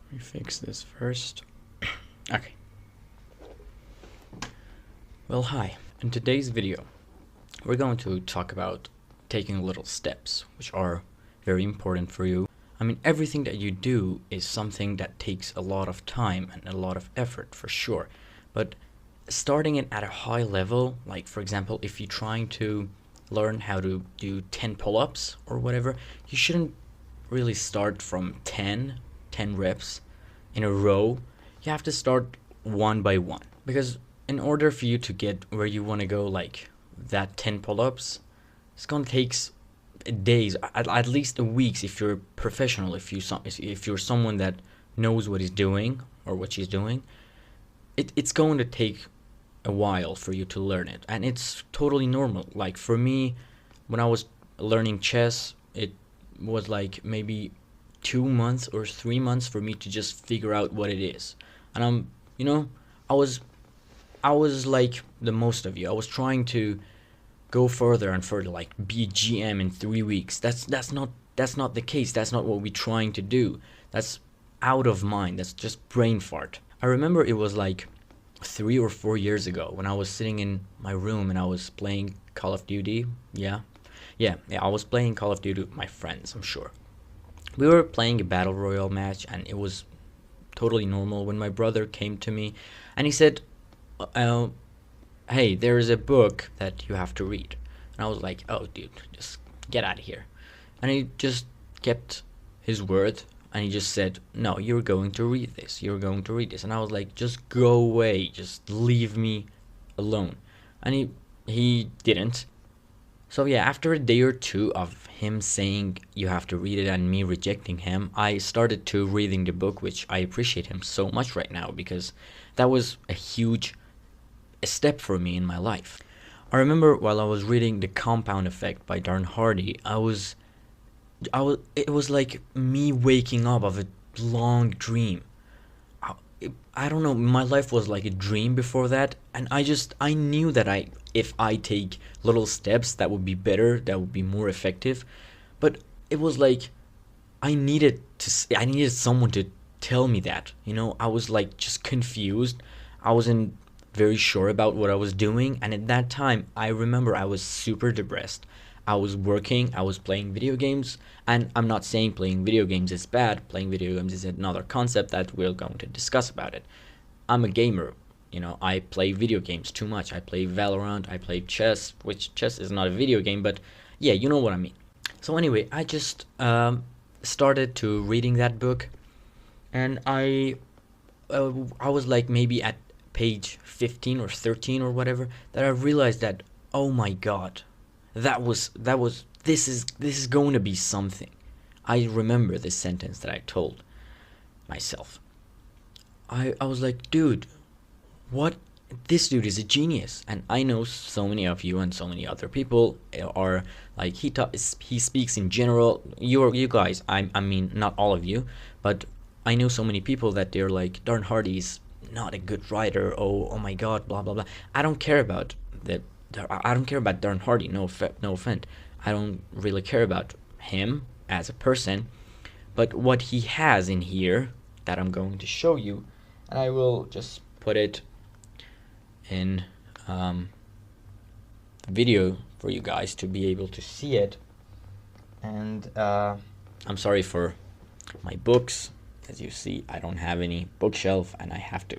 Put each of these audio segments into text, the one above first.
Let me fix this first. Okay. Well, hi. In today's video, we're going to talk about taking little steps, which are very important for you. I mean, everything that you do is something that takes a lot of time and a lot of effort, for sure. But starting it at a high level, like for example, if you're trying to learn how to do 10 pull-ups or whatever, you shouldn't really start from 10 reps in a row. You have to start one by one, because in order for you to get where you want to go, like that 10 pull-ups, it's gonna take days, at least weeks, if you're a professional, if you're someone that knows what he's doing or what she's doing. It's going to take a while for you to learn it, and it's totally normal. Like for me, when I was learning chess, it was like maybe 2 months or 3 months for me to just figure out what it is. And I was like the most of you. I was trying to go further and further, like be GM in 3 weeks. That's not the case. That's not what we're trying to do. That's out of mind. That's just brain fart. I remember it was like 3 or 4 years ago when I was sitting in my room and I was playing Call of Duty. Yeah, I was playing Call of Duty with my friends, I'm sure. We were playing a battle royale match, and it was totally normal when my brother came to me and he said, hey, there is a book that you have to read. And I was like, oh dude, just get out of here. And he just kept his word, and he just said, no, you're going to read this, and I was like, just go away, just leave me alone. And he didn't. So yeah, after a day or two of him saying you have to read it and me rejecting him, I started to reading the book, which I appreciate him so much right now, because that was a huge step for me in my life. I remember while I was reading The Compound Effect by Darren Hardy, it was like me waking up of a long dream. I don't know, my life was like a dream before that, and I knew that if I take little steps, that would be better, that would be more effective. But it was like I needed someone to tell me that. I was like just confused. I wasn't very sure about what I was doing, and at that time I remember I was super depressed. I was working, I was playing video games, and I'm not saying playing video games is bad. Playing video games is another concept that we're going to discuss about it. I'm a gamer, I play video games too much. I play Valorant, I play chess, which chess is not a video game, but yeah, you know what I mean. So anyway, I just started to reading that book, and I was like maybe at page 15 or 13 or whatever, that I realized that, oh my god, this is going to be something. I remember this sentence that I told myself. I was like, dude, what? This dude is a genius. And I know so many of you and so many other people are like, he speaks in general. You guys, I mean, not all of you, but I know so many people that they're like, Darren Hardy's not a good writer. Oh my god, blah blah blah. I don't care about that. I don't care about Darren Hardy. No offense. I don't really care about him as a person, but what he has in here that I'm going to show you, and I will just put it in video for you guys to be able to see it. And I'm sorry for my books. As you see, I don't have any bookshelf, and I have to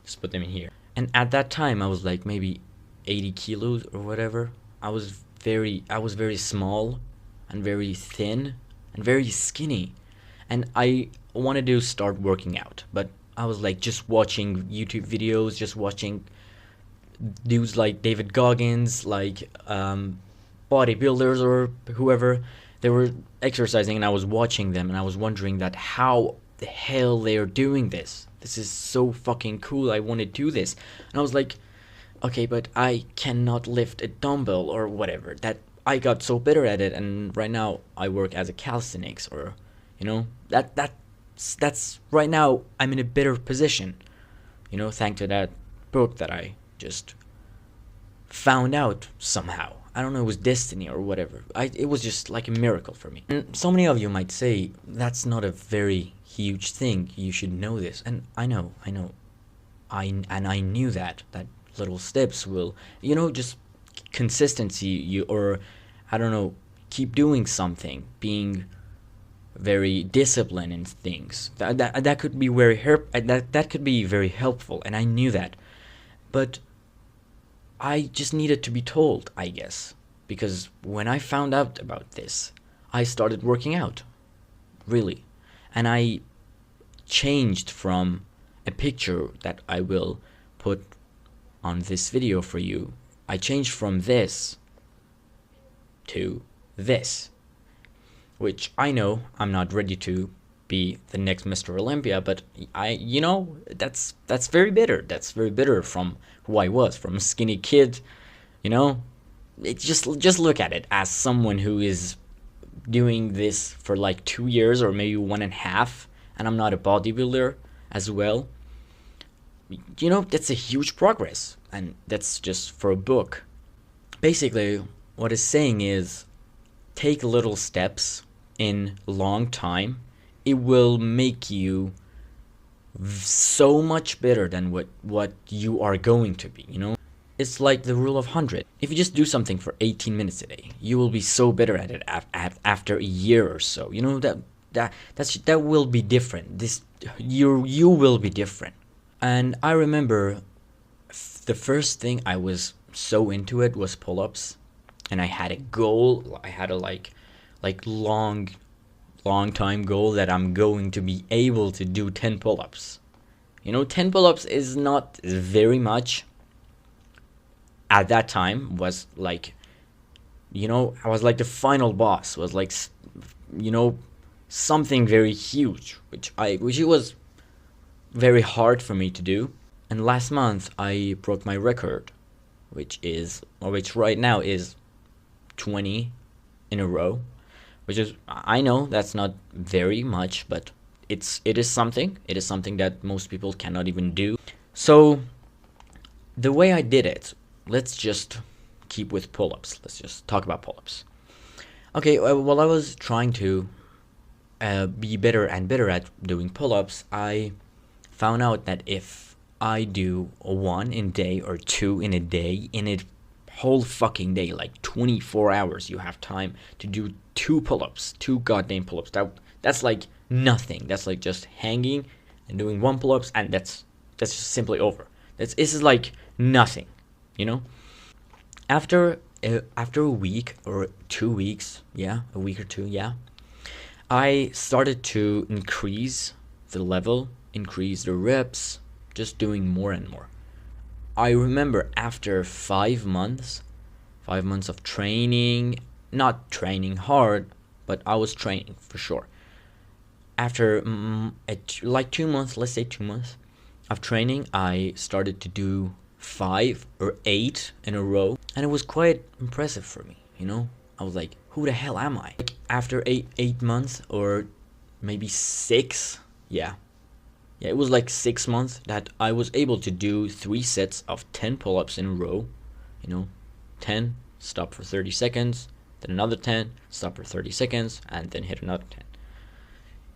just put them in here. And at that time, I was like maybe 80 kilos or whatever. I was very small and very thin and very skinny, and I wanted to start working out, but I was like just watching YouTube videos, just watching dudes like David Goggins, like bodybuilders or whoever. They were exercising, and I was watching them, and I was wondering that how the hell they are doing this. This is so fucking cool. I want to do this. And I was like, okay, but I cannot lift a dumbbell or whatever. That I got so better at it, and right now I work as a calisthenics, or that's right now I'm in a better position. Thanks to that book that I just found out somehow. I don't know, it was destiny or whatever. It was just like a miracle for me. And so many of you might say that's not a very huge thing. You should know this. And I know. I knew that little steps will, just consistency, or I don't know, keep doing something, being very disciplined in things. That could be that could be very helpful, and I knew that. But I just needed to be told, I guess, because when I found out about this, I started working out, really. And I changed from a picture that I will put on this video for you. I changed from this to this, which I know I'm not ready to be the next Mr. Olympia, but that's very bitter. That's very bitter from who I was, from a skinny kid, you know. It just look at it as someone who is doing this for like 2 years or maybe 1.5, and I'm not a bodybuilder as well. That's a huge progress, and that's just for a book. Basically, what it's saying is take little steps in long time. It will make you so much better than what you are going to be. It's like the rule of 100. If you just do something for 18 minutes a day, you will be so better at it after a year or so. That will be different. You will be different. And I remember the first thing I was so into it was pull-ups, and I had a goal. I had a like long time goal that I'm going to be able to do 10 pull-ups. 10 pull-ups is not very much. At that time was like, I was like the final boss, was like, something very huge, which it was very hard for me to do. And last month I broke my record, which right now is 20 in a row, which is, I know that's not very much, but it is something. It is something that most people cannot even do. So the way I did it, let's just keep with pull-ups. Let's just talk about pull-ups. Okay, while I was trying to be better and better at doing pull-ups, I found out that if I do one in a day or two in a day, in a whole fucking day, like 24 hours, you have time to do 2 pull-ups, 2 goddamn pull-ups. That's like nothing. That's like just hanging and doing 1 pull-ups, and that's just simply over. This is like nothing. After a week or 2 weeks, a week or 2, I started to increase the level, increase the reps, just doing more and more. I remember after 5 months of training, not training hard, but I was training for sure. After like 2 months, let's say 2 months of training, I started to do 5 or 8 in a row, and it was quite impressive for me. I was like, who the hell am I? Like, after 8 months, or maybe 6, it was like 6 months that I was able to do 3 sets of 10 pull-ups in a row. 10, stop for 30 seconds, then another 10, stop for 30 seconds, and then hit another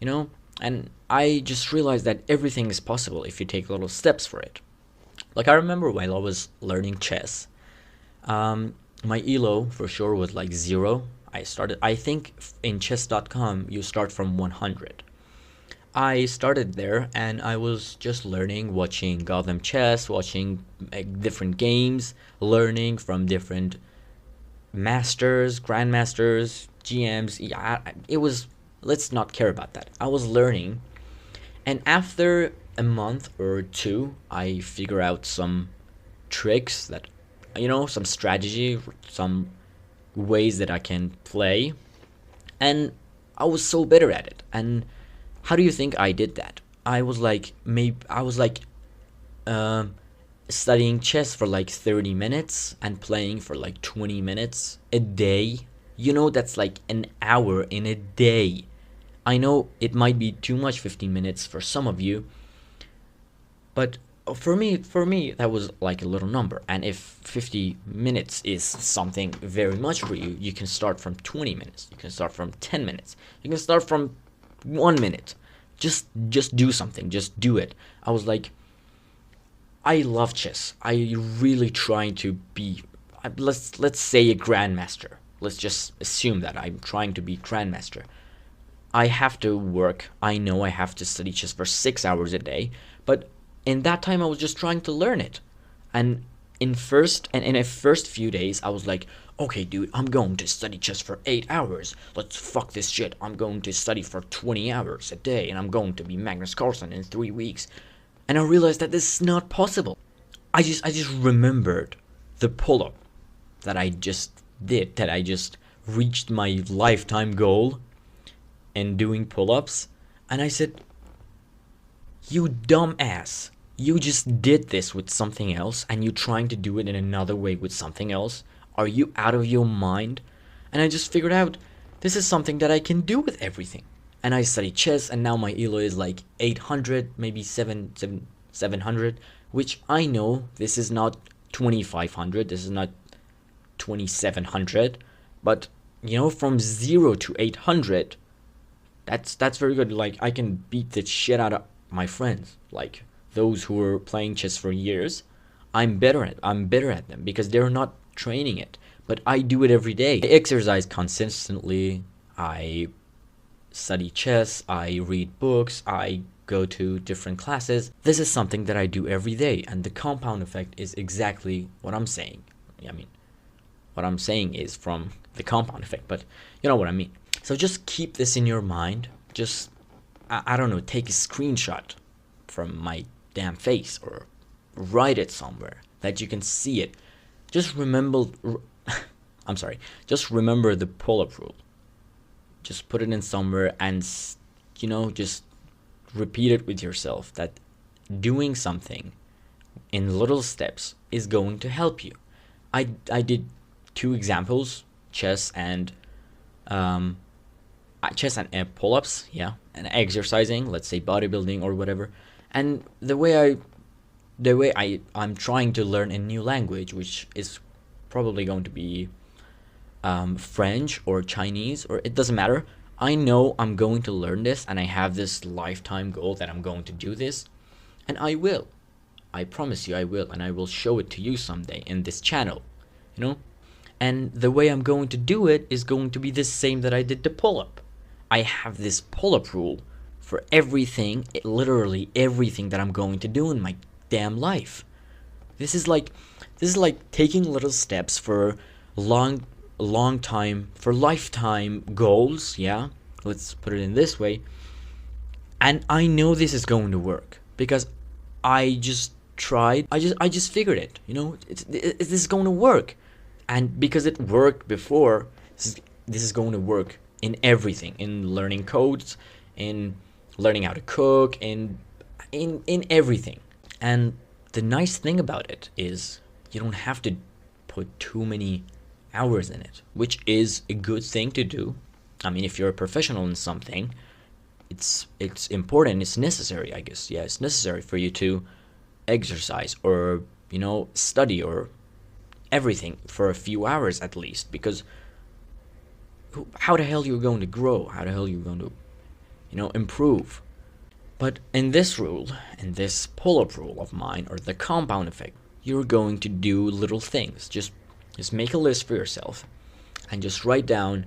10. And I just realized that everything is possible if you take little steps for it. Like, I remember while I was learning chess, my elo for sure was like 0. I think in chess.com you start from 100. I started there, and I was just learning, watching Gotham Chess, watching different games, learning from different masters, grandmasters, GMs. It was, let's not care about that. I was learning, and after a month or 2, I figure out some tricks that, some strategy, some ways that I can play, and I was so better at it. And how do you think I did that? I was like studying chess for like 30 minutes and playing for like 20 minutes a day. That's like an hour in a day. I know it might be too much, 15 minutes for some of you, but for me that was like a little number. And if 50 minutes is something very much for you, you can start from 20 minutes, you can start from 10 minutes, you can start from 1 minute, just do something, just do it. I was like, I love chess. I really try to be, let's say, a grandmaster. Let's just assume that I'm trying to be grandmaster. I have to work. I know I have to study chess for 6 hours a day, but in that time I was just trying to learn it. And in the first few days I was like, okay, dude, I'm going to study chess for 8 hours. Let's fuck this shit. I'm going to study for 20 hours a day, and I'm going to be Magnus Carlsen in 3 weeks. And I realized that this is not possible. I just remembered the pull up that I just did, that I just reached my lifetime goal and doing pull ups. And I said, you dumbass. You just did this with something else and you're trying to do it in another way with something else. Are you out of your mind? And I just figured out this is something that I can do with everything. And I studied chess, and now my elo is like 800, maybe 700, which I know this is not 2500, this is not 2700, but from 0 to 800, that's very good. Like, I can beat the shit out of my friends, like those who were playing chess for years. I'm better at them because they're not training it, but I do it every day. I exercise consistently. I study chess. I read books. I go to different classes. This is something that I do every day, and the compound effect is exactly what I'm saying. I mean, what I'm saying is from the compound effect, but you know what I mean. So just keep this in your mind. Just, I don't know, take a screenshot from my damn face or write it somewhere that you can see it. Just remember, just remember the pull-up rule. Just put it in somewhere and, just repeat it with yourself that doing something in little steps is going to help you. I did 2 examples, chess and pull-ups, yeah, and exercising, let's say bodybuilding or whatever. And the way I'm trying to learn a new language, which is probably going to be French or Chinese, or it doesn't matter. I know I'm going to learn this, and I have this lifetime goal that I'm going to do this, and I will. I promise you I will, and I will show it to you someday in this channel, And the way I'm going to do it is going to be the same that I did the pull-up. I have this pull-up rule for everything, literally everything that I'm going to do in my damn life. This is like taking little steps for lifetime goals, yeah? Let's put it in this way. And I know this is going to work because I just tried. I just figured it, this is going to work. And because it worked before, this is going to work in everything, in learning codes, in learning how to cook, in everything. And the nice thing about it is you don't have to put too many hours in it, which is a good thing to do. I mean, if you're a professional in something, it's important, it's necessary, I guess. Yeah, it's necessary for you to exercise or, study or everything for a few hours at least, because how the hell you're going to grow? How the hell you're going to, improve? But in this rule, in this pull-up rule of mine, or the compound effect, you're going to do little things. Just make a list for yourself and just write down,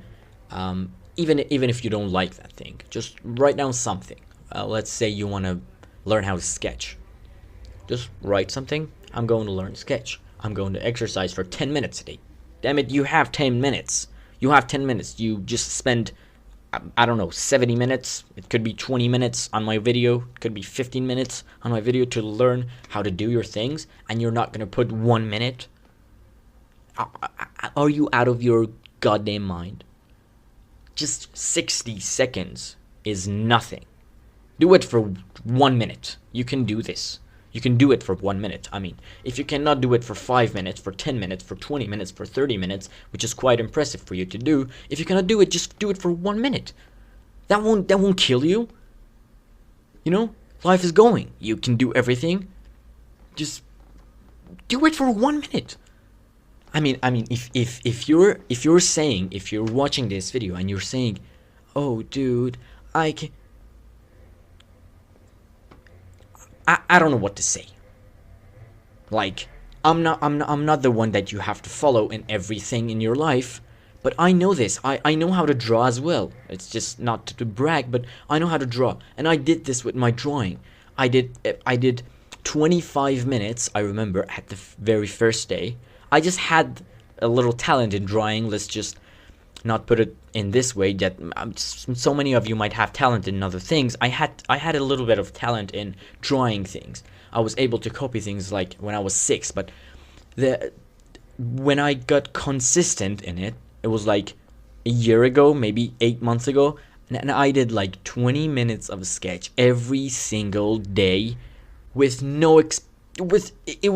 even if you don't like that thing, just write down something. Let's say you want to learn how to sketch. Just write something. I'm going to learn to sketch. I'm going to exercise for 10 minutes a day. Damn it, you have 10 minutes. You have 10 minutes. You just spend, I don't know, 70 minutes. It could be 20 minutes on my video. It could be 15 minutes on my video to learn how to do your things. And you're not going to put 1 minute. Are you out of your goddamn mind? Just 60 seconds is nothing. Do it for 1 minute. You can do this. You can do it for 1 minute. I mean, if you cannot do it for 5 minutes, for 10 minutes, for 20 minutes, for 30 minutes, which is quite impressive for you to do, if you cannot do it, just do it for 1 minute. That won't kill you. Life is going. You can do everything. Just do it for 1 minute. I mean, if you're watching this video and you're saying, "Oh, dude, I can," I don't know what to say. Like, I'm not the one that you have to follow in everything in your life, but I know this. I know how to draw as well. It's just not to brag, but I know how to draw, and I did this with my drawing. I did 25 minutes. I remember at the very first day. I just had a little talent in drawing. Let's just not put it in this way that so many of you might have talent in other things. I had a little bit of talent in drawing things. I was able to copy things like when I was 6, but the when I got consistent in it, it was like a year ago, maybe 8 months ago, and I did like 20 minutes of a sketch every single day with no with it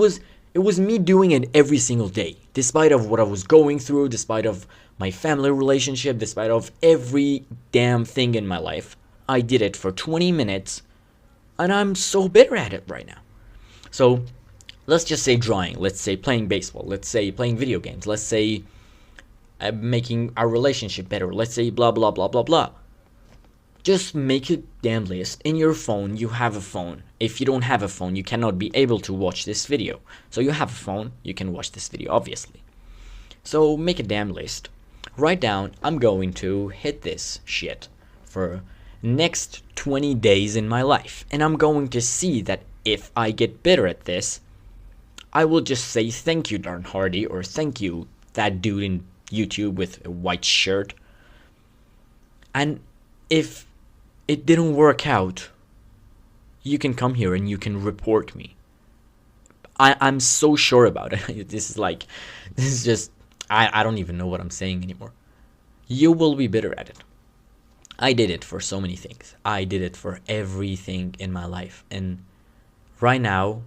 was me doing it every single day, despite of what I was going through, despite of my family relationship, despite of every damn thing in my life. I did it for 20 minutes, and I'm so better at it right now. So let's just say drawing, let's say playing baseball, let's say playing video games, let's say making our relationship better, let's say blah blah blah blah blah. Just make a damn list. In your phone, you have a phone. If you don't have a phone, you cannot be able to watch this video. So you have a phone, you can watch this video, obviously. So make a damn list. Write down, I'm going to hit this shit for next 20 days in my life. And I'm going to see that if I get better at this, I will just say thank you, Darn Hardy, or thank you, that dude in YouTube with a white shirt. And if it didn't work out, you can come here and you can report me. I'm so sure about it. This is just, I don't even know what I'm saying anymore. You will be better at it. I did it for so many things. I did it for everything in my life. And right now,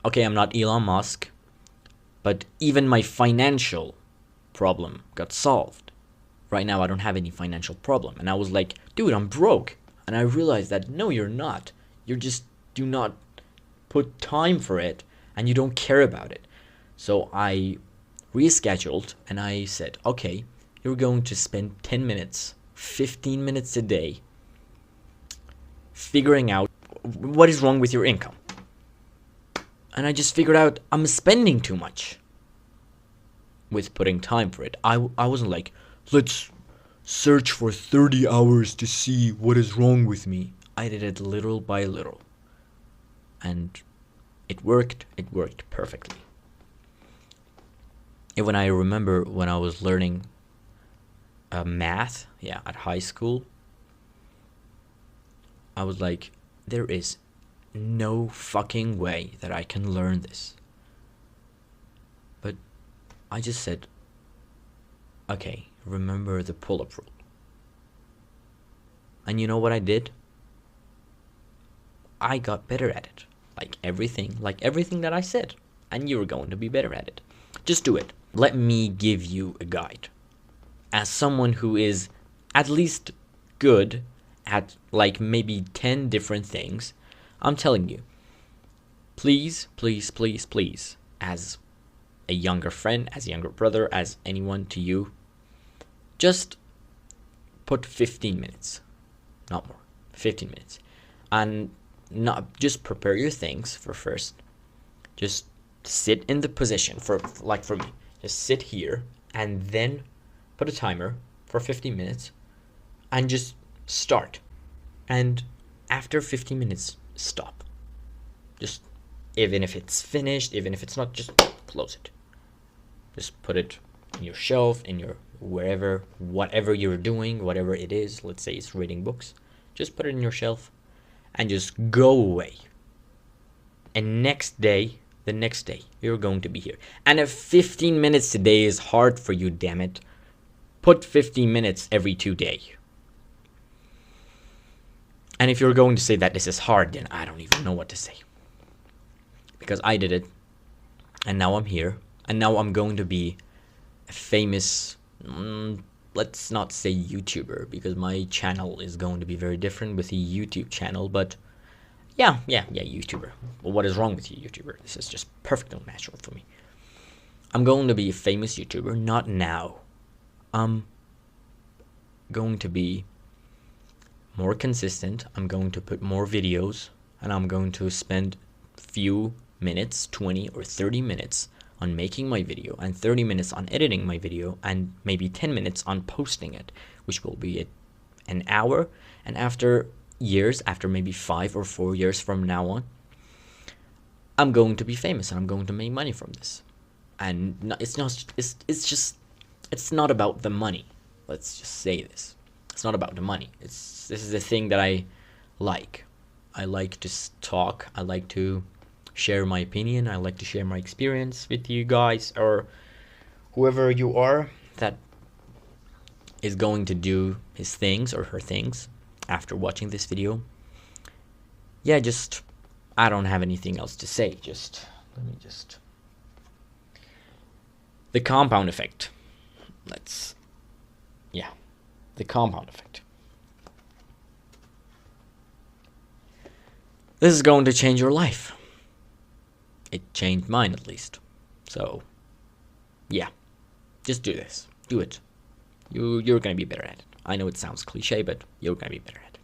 okay, I'm not Elon Musk, but even my financial problem got solved. Right now, I don't have any financial problem. And I was like, dude, I'm broke. And I realized that, no, you're not. You just do not put time for it, and you don't care about it. So I rescheduled, and I said, okay, you're going to spend 10 minutes, 15 minutes a day figuring out what is wrong with your income. And I just figured out I'm spending too much with putting time for it. I wasn't like, let's search for 30 hours to see what is wrong with me. I did it little by little. And it worked perfectly. Even I remember when I was learning math, at high school, I was like, there is no fucking way that I can learn this. But I just said, okay, remember the pull-up rule. And you know what I did? I got better at it. Like everything that I said. And you're going to be better at it. Just do it. Let me give you a guide. As someone who is at least good at like maybe 10 different things, I'm telling you, please, as a younger friend, as a younger brother, as anyone to you, just put 15 minutes, not more, 15 minutes. And not just prepare your things for first. Just sit in the position for me. Just sit here and then put a timer for 15 minutes and just start. And after 15 minutes, stop. Just, even if it's finished, even if it's not, just close it. Just put it in your shelf, in your wherever, whatever you're doing, whatever it is. Let's say it's reading books. Just put it in your shelf and just go away. And the next day, you're going to be here. And if 15 minutes a day is hard for you, damn it, put 15 minutes every 2 days. And if you're going to say that this is hard, then I don't even know what to say. Because I did it, and now I'm here, and now I'm going to be a famous, let's not say YouTuber, because my channel is going to be very different with a YouTube channel, but yeah, YouTuber. Well, what is wrong with you, YouTuber? This is just perfectly natural for me. I'm going to be a famous YouTuber, not now. I'm going to be more consistent. I'm going to put more videos, and I'm going to spend few minutes, 20 or 30 minutes on making my video, and 30 minutes on editing my video, and maybe 10 minutes on posting it, which will be an hour. And after years, after maybe 5 or 4 years from now on, I'm going to be famous and I'm going to make money from this. And it's not about the money. Let's just say this. It's not about the money. This is the thing that I like. I like to talk. I like to share my opinion. I like to share my experience with you guys, or whoever you are that is going to do his things or her things after watching this video. Yeah, I don't have anything else to say. The compound effect. The compound effect. This is going to change your life. It changed mine, at least. So, yeah, just do this. Do it. You're gonna be better at it. I know it sounds cliche, but you're gonna be better at it.